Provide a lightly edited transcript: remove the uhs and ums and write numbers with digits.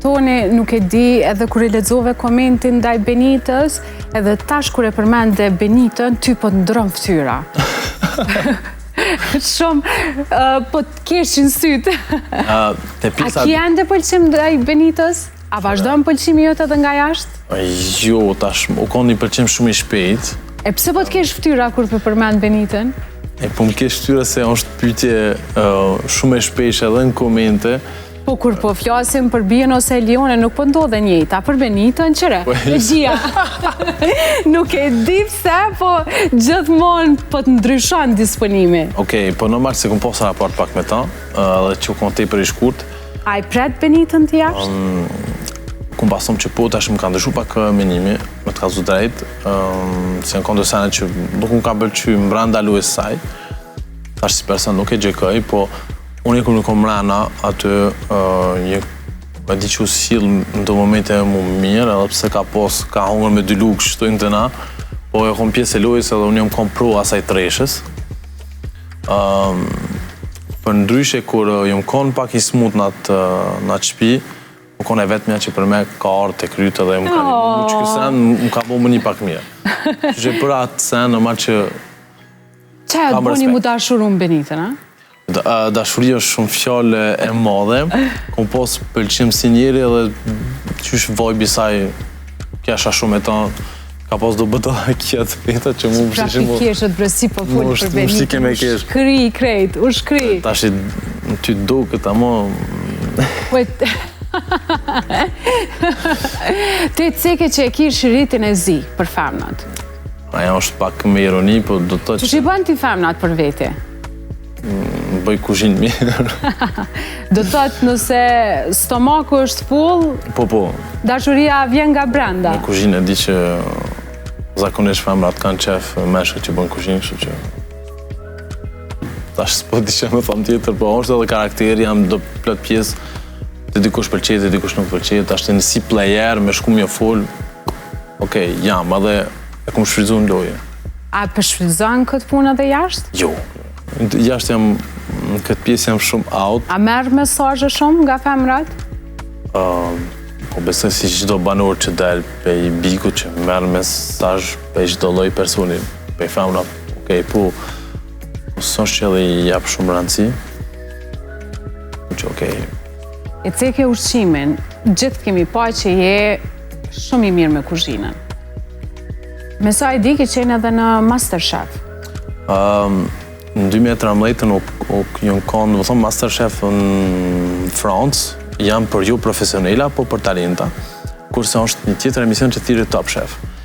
thoni, nuk e di, edhe kur e lexova komentin ndaj Benitës, edhe tash kur e përmende Benitën, ty po të ndron fytyra. Shumë, po të keshin sytë. A ki ende pëlqim ndaj Benitës? A vazhdojnë pëlqimi jote edhe nga jashtë? Jo, tash, u konë një pëlqim shumë i shpejt. E pse po të kesh fytyra kur përmend Benitën? Po më kesh fytyra se është pyetje shumë e shpejshme edhe në komente. Po kur po flasim për Bien ose Elione, nuk po ndodhe njëjta, për Benitën qëre, e gjia. Nuk e di pse, po gjithmonë po të ndryshon disponimi. Okej, po normal se kom posa raport pak me ta, edhe që u konë tepër i shkurt. A i pret Benitën të jashtë? Kom pasom që po, tash më ka ndryshu pak menimi, me të kazu drejt, se në kondo sene që nuk më ka bëlqy më branda lues saj, tash si person nuk e gjekoj, po unë nuk kom mrena aty, e di që u sill në të momente mu mirë, edhe pse ka hongër me dy lukë, shtojnë të na, po e kom pjesë e lues edhe unë jam kom pro asaj treshës. Për ndryshe, kur jam konë pak i smut në atë shpi, më konë e vetëmja që për me ka arë të krytë edhe më ka një që kësen më ka bo më një pak mirë. Që për atë sen, në ma që Qa e të boni mu dashurun Benitën, a? Dashuri është shumë fjallë e madhe, kom posë pëlqim si njeri edhe qysh vajbi saj kesha shumë e ta, ka posë do bëta kjetë peta që mu Prafi keshët brësi po fulli për Benitën, u shkri krejt, u shkri. Ta shi në ty do këta mo... Ty të ceke që e kish rritin e zi për femnat? Aja është pak me ironi, po do të që... Që bën ti femnat për vete? Bëj kuzhinë mirë. Do të thotë nëse stomaku është full, po. Dashuria vjen nga brenda. Në kuzhinë e di që zakonisht femrat kanë qef meshkët që bën kuzhinë, kështu që tash s'po di që më thamë tjetër, po është edhe karakteri, jam do plot pjesë, të dikush pëlqejt, të dikush nuk pëlqejt, ashtë në si player, me shku mjë full, okej, jam, edhe e kom shfrytzu në loje. A përshfrytëzon këtë punë edhe jashtë? Jo. Jashtë jam, në këtë pjesë jam shumë out. A merë mesazhe shumë nga femrat? Po besoj si çdo banor që del pe i biku që merë mesazh pe çdo lloj personi, pe femrat. Okej, po s'është që edhe i jap shumë rëndësi. Që okej. E ceke ushqimin, gjithë kemi pa që je shumë i mirë me kuzhinën. Me sa i di ke qenë edhe në Masterchef? Në 2013 jam konë, do thonë Masterchef në Francë, jam për ju profesionela, po për talenta, kurse është një tjetër emision që thirret Top Chef.